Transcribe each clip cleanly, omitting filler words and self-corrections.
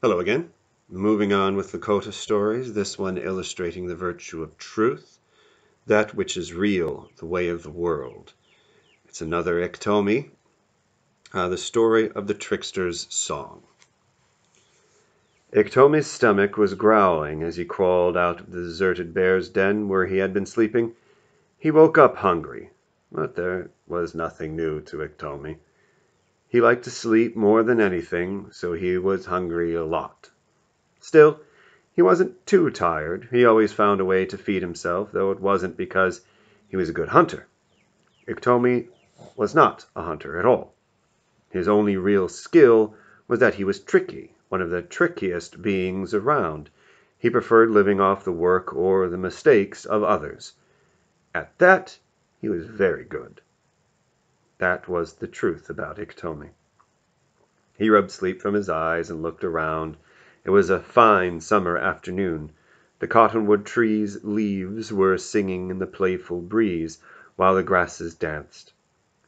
Hello again. Moving on with Lakota Stories, this one illustrating the virtue of truth, that which is real, the way of the world. It's another Iktomi, the story of the Trickster's song. Iktomi's stomach was growling as he crawled out of the deserted bear's den where he had been sleeping. He woke up hungry, but there was nothing new to Iktomi. He liked to sleep more than anything, so he was hungry a lot. Still, he wasn't too tired. He always found a way to feed himself, though it wasn't because he was a good hunter. Iktomi was not a hunter at all. His only real skill was that he was tricky, one of the trickiest beings around. He preferred living off the work or the mistakes of others. At that, he was very good. That was the truth about Iktomi. He rubbed sleep from his eyes and looked around. It was a fine summer afternoon. The cottonwood trees' leaves were singing in the playful breeze, while the grasses danced.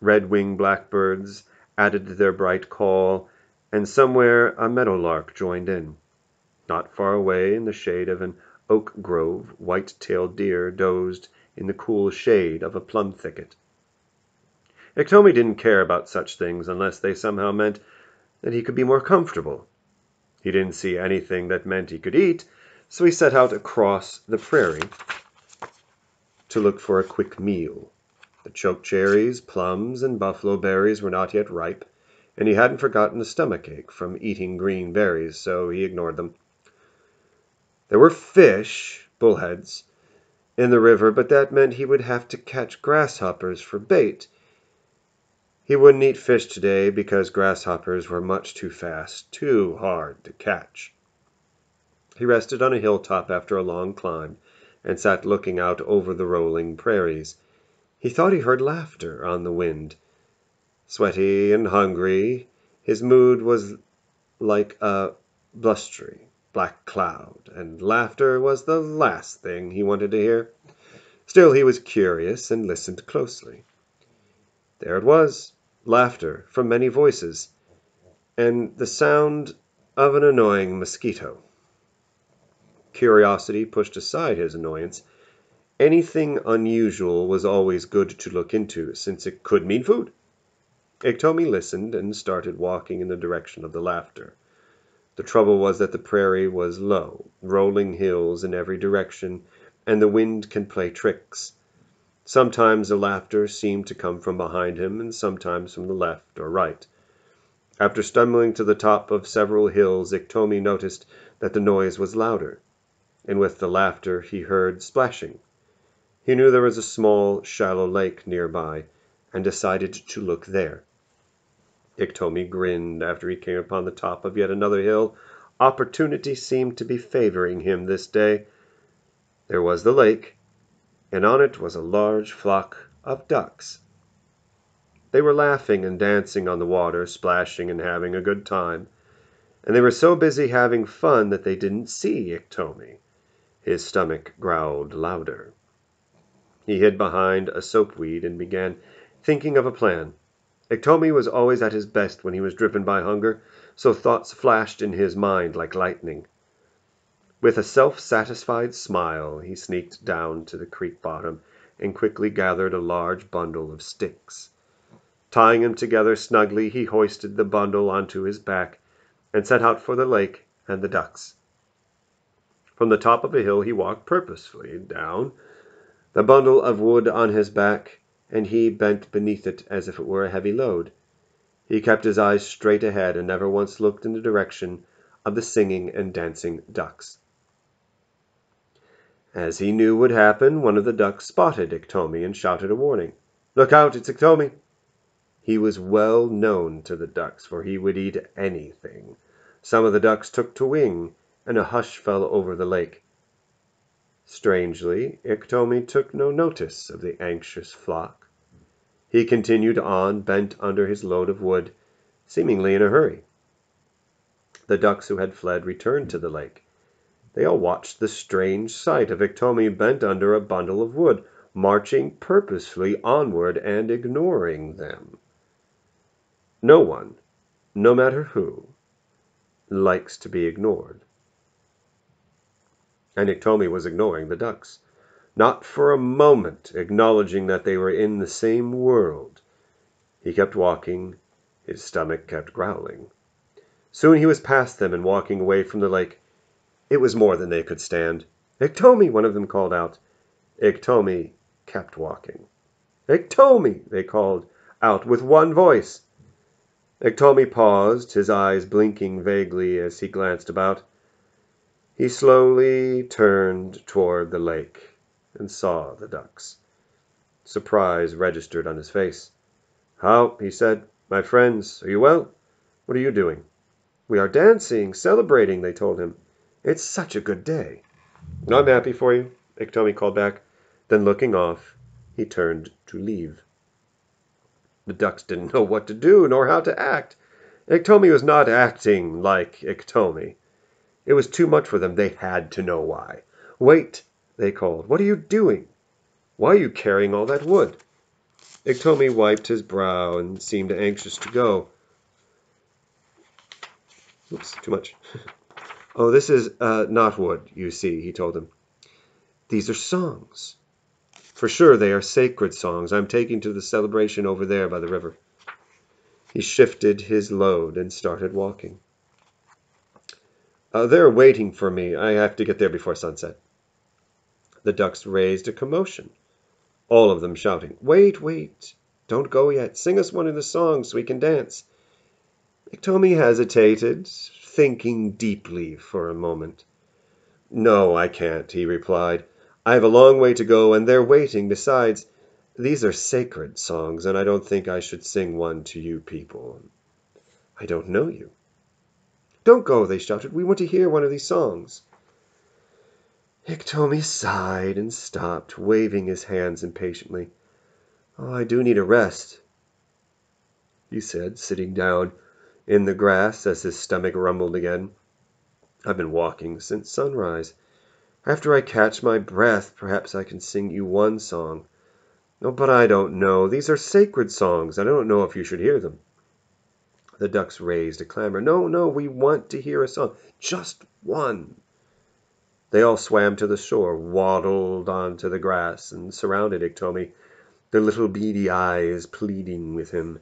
Red-winged blackbirds added their bright call, and somewhere a meadowlark joined in. Not far away, in the shade of an oak grove, white-tailed deer dozed in the cool shade of a plum thicket. Iktomi didn't care about such things unless they somehow meant that he could be more comfortable. He didn't see anything that meant he could eat, so he set out across the prairie to look for a quick meal. The chokecherries, plums, and buffalo berries were not yet ripe, and he hadn't forgotten a stomachache from eating green berries, so he ignored them. There were fish, bullheads, in the river, but that meant he would have to catch grasshoppers for bait. He wouldn't eat fish today because grasshoppers were much too fast, too hard to catch. He rested on a hilltop after a long climb and sat looking out over the rolling prairies. He thought he heard laughter on the wind. Sweaty and hungry, his mood was like a blustery black cloud, and laughter was the last thing he wanted to hear. Still, he was curious and listened closely. There it was, laughter from many voices, and the sound of an annoying mosquito. Curiosity pushed aside his annoyance. Anything unusual was always good to look into, since it could mean food. Iktomi listened and started walking in the direction of the laughter. The trouble was that the prairie was low, rolling hills in every direction, and the wind can play tricks. Sometimes the laughter seemed to come from behind him, and sometimes from the left or right. After stumbling to the top of several hills, Iktomi noticed that the noise was louder, and with the laughter he heard splashing. He knew there was a small, shallow lake nearby, and decided to look there. Iktomi grinned after he came upon the top of yet another hill. Opportunity seemed to be favoring him this day. There was the lake, and on it was a large flock of ducks. They were laughing and dancing on the water, splashing and having a good time, and they were so busy having fun that they didn't see Iktomi. His stomach growled louder. He hid behind a soapweed and began thinking of a plan. Iktomi was always at his best when he was driven by hunger, so thoughts flashed in his mind like lightning. With a self-satisfied smile, he sneaked down to the creek bottom and quickly gathered a large bundle of sticks. Tying them together snugly, he hoisted the bundle onto his back and set out for the lake and the ducks. From the top of a hill he walked purposefully down, the bundle of wood on his back, and he bent beneath it as if it were a heavy load. He kept his eyes straight ahead and never once looked in the direction of the singing and dancing ducks. As he knew would happen, one of the ducks spotted Iktomi and shouted a warning. "Look out, it's Iktomi!" He was well known to the ducks, for he would eat anything. Some of the ducks took to wing, and a hush fell over the lake. Strangely, Iktomi took no notice of the anxious flock. He continued on, bent under his load of wood, seemingly in a hurry. The ducks who had fled returned to the lake. They all watched the strange sight of Iktomi bent under a bundle of wood, marching purposefully onward and ignoring them. No one, no matter who, likes to be ignored. And Iktomi was ignoring the ducks, not for a moment acknowledging that they were in the same world. He kept walking. His stomach kept growling. Soon he was past them and walking away from the lake. It was more than they could stand. "Iktomi!" one of them called out. Iktomi kept walking. "Iktomi!" they called out with one voice. Iktomi paused, his eyes blinking vaguely as he glanced about. He slowly turned toward the lake and saw the ducks. Surprise registered on his face. "How," he said, "my friends, are you well? What are you doing?" "We are dancing, celebrating," they told him. "It's such a good day." "I'm happy for you," Iktomi called back. Then looking off, he turned to leave. The ducks didn't know what to do nor how to act. Iktomi was not acting like Iktomi. It was too much for them. They had to know why. "Wait," they called. "What are you doing? Why are you carrying all that wood?" Iktomi wiped his brow and seemed anxious to go. Oops, too much. "Oh, this is not wood, you see," he told them. "These are songs. For sure they are sacred songs I'm taking to the celebration over there by the river." He shifted his load and started walking. "They're waiting for me. I have to get there before sunset." The ducks raised a commotion, all of them shouting, "Wait, wait, don't go yet. Sing us one of the songs so we can dance." Iktomi hesitated, thinking deeply for a moment. "No, I can't," he replied. "I have a long way to go, and they're waiting. Besides, these are sacred songs, and I don't think I should sing one to you people. I don't know you." "Don't go," they shouted. "We want to hear one of these songs." Iktomi sighed and stopped, waving his hands impatiently. "Oh, I do need a rest," he said, sitting down in the grass as his stomach rumbled again. "I've been walking since sunrise. After I catch my breath, perhaps I can sing you one song. Oh, but I don't know. These are sacred songs. I don't know if you should hear them." The ducks raised a clamor. "No, no, we want to hear a song. Just one." They all swam to the shore, waddled onto the grass, and surrounded Iktomi, their little beady eyes pleading with him.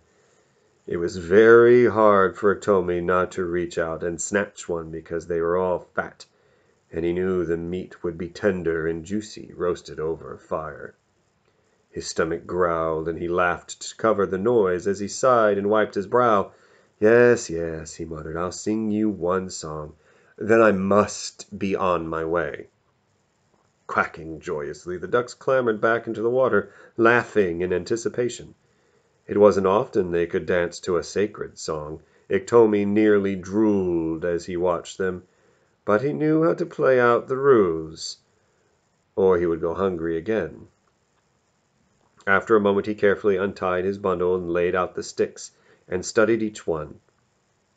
It was very hard for Iktomi not to reach out and snatch one because they were all fat, and he knew the meat would be tender and juicy, roasted over a fire. His stomach growled, and he laughed to cover the noise as he sighed and wiped his brow. "Yes, yes," he muttered, "I'll sing you one song. Then I must be on my way." Quacking joyously, the ducks clambered back into the water, laughing in anticipation. It wasn't often they could dance to a sacred song. Iktomi nearly drooled as he watched them, but he knew how to play out the ruse, or he would go hungry again. After a moment he carefully untied his bundle and laid out the sticks and studied each one.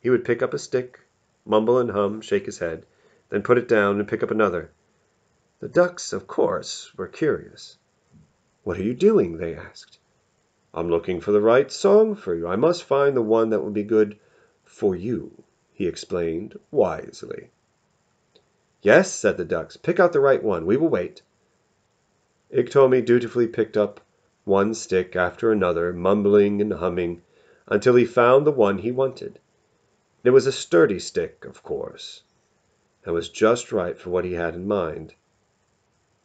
He would pick up a stick, mumble and hum, shake his head, then put it down and pick up another. The ducks, of course, were curious. "What are you doing?" they asked. "I'm looking for the right song for you. I must find the one that will be good for you," he explained wisely. "Yes," said the ducks, "pick out the right one. We will wait." Iktomi dutifully picked up one stick after another, mumbling and humming, until he found the one he wanted. It was a sturdy stick, of course, and was just right for what he had in mind.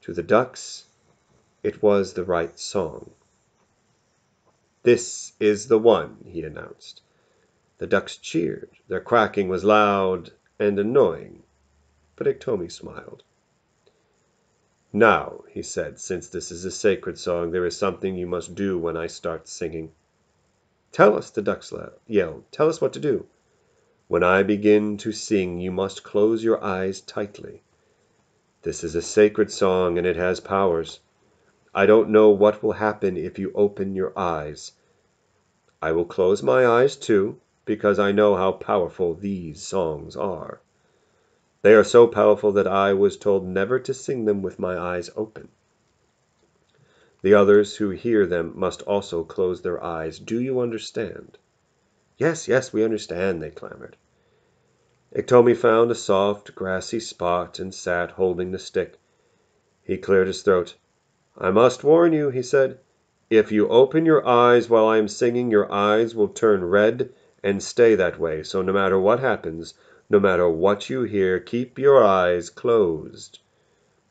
To the ducks, it was the right song. "This is the one," he announced. The ducks cheered. Their quacking was loud and annoying, but Iktomi smiled. "Now," he said, "since this is a sacred song, there is something you must do when I start singing." "Tell us," the ducks yelled. "Tell us what to do." "When I begin to sing, you must close your eyes tightly. This is a sacred song, and it has powers. I don't know what will happen if you open your eyes. I will close my eyes too, because I know how powerful these songs are. They are so powerful that I was told never to sing them with my eyes open. The others who hear them must also close their eyes. Do you understand?" "Yes, yes, we understand," they clamored. Iktomi found a soft, grassy spot and sat holding the stick. He cleared his throat. "I must warn you," he said. "If you open your eyes while I am singing, your eyes will turn red and stay that way. So no matter what happens, no matter what you hear, keep your eyes closed.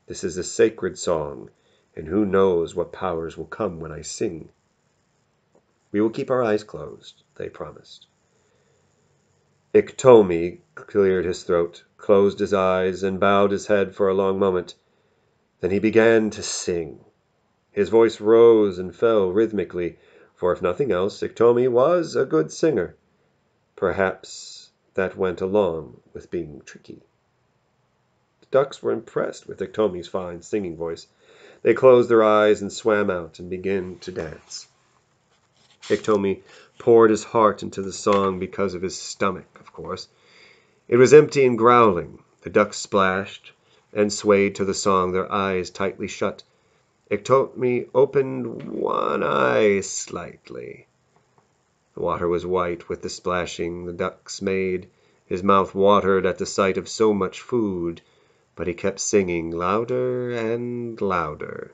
This is a sacred song, and who knows what powers will come when I sing." "We will keep our eyes closed," they promised. Iktomi cleared his throat, closed his eyes, and bowed his head for a long moment. Then he began to sing. His voice rose and fell rhythmically, for if nothing else, Iktomi was a good singer. Perhaps that went along with being tricky. The ducks were impressed with Iktomi's fine singing voice. They closed their eyes and swam out and began to dance. Iktomi poured his heart into the song because of his stomach, of course. It was empty and growling. The ducks splashed and swayed to the song, their eyes tightly shut. Iktomi opened one eye slightly. The water was white with the splashing the ducks made. His mouth watered at the sight of so much food, but he kept singing louder and louder.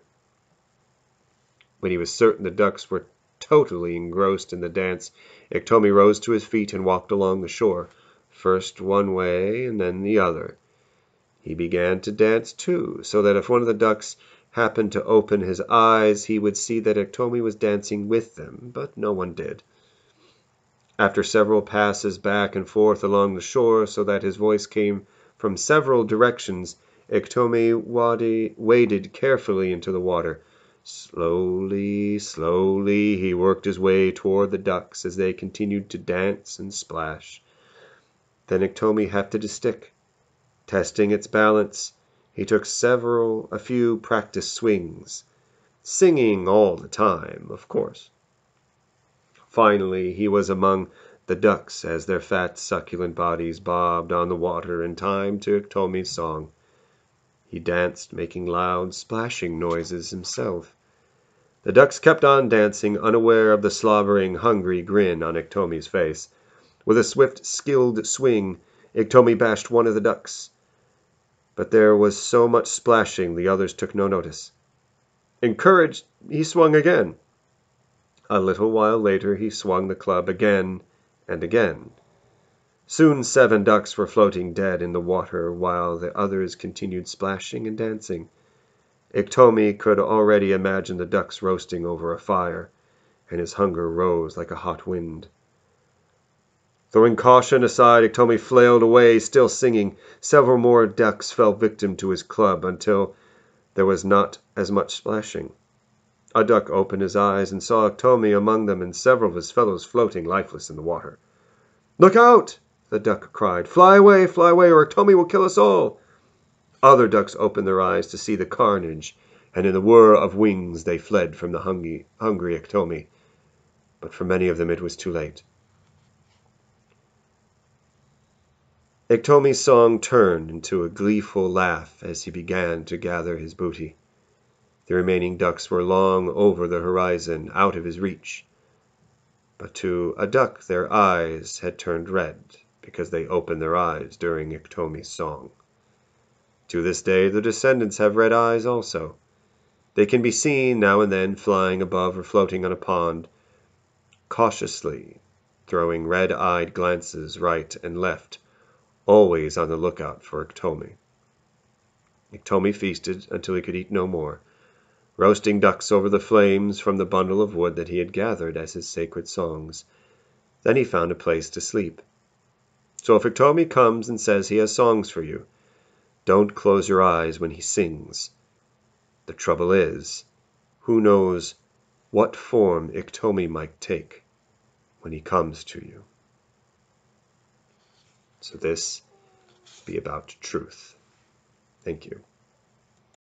When he was certain the ducks were totally engrossed in the dance, Iktomi rose to his feet and walked along the shore, first one way and then the other. He began to dance too, so that if one of the ducks happened to open his eyes, he would see that Iktomi was dancing with them, but no one did. After several passes back and forth along the shore, so that his voice came from several directions, Iktomi waded carefully into the water. Slowly, slowly, he worked his way toward the ducks as they continued to dance and splash. Then Iktomi hefted his stick. Testing its balance, he took a few practice swings, singing all the time, of course. Finally, he was among the ducks as their fat, succulent bodies bobbed on the water in time to Iktomi's song. He danced, making loud, splashing noises himself. The ducks kept on dancing, unaware of the slobbering, hungry grin on Iktomi's face. With a swift, skilled swing, Iktomi bashed one of the ducks. But there was so much splashing the others took no notice. Encouraged, he swung again. A little while later he swung the club again and again. Soon 7 ducks were floating dead in the water while the others continued splashing and dancing. Iktomi could already imagine the ducks roasting over a fire, and his hunger rose like a hot wind. Throwing caution aside, Iktomi flailed away, still singing. Several more ducks fell victim to his club until there was not as much splashing. A duck opened his eyes and saw Iktomi among them and several of his fellows floating lifeless in the water. "Look out!" the duck cried. "Fly away, or Iktomi will kill us all." Other ducks opened their eyes to see the carnage, and in the whir of wings they fled from the hungry Iktomi. But for many of them it was too late. Iktomi's song turned into a gleeful laugh as he began to gather his booty. The remaining ducks were long over the horizon, out of his reach. But to a duck their eyes had turned red, because they opened their eyes during Iktomi's song. To this day the descendants have red eyes also. They can be seen now and then flying above or floating on a pond, cautiously throwing red-eyed glances right and left, always on the lookout for Iktomi. Iktomi feasted until he could eat no more, roasting ducks over the flames from the bundle of wood that he had gathered as his sacred songs. Then he found a place to sleep. So if Iktomi comes and says he has songs for you, don't close your eyes when he sings. The trouble is, who knows what form Iktomi might take when he comes to you. So this be about truth. Thank you.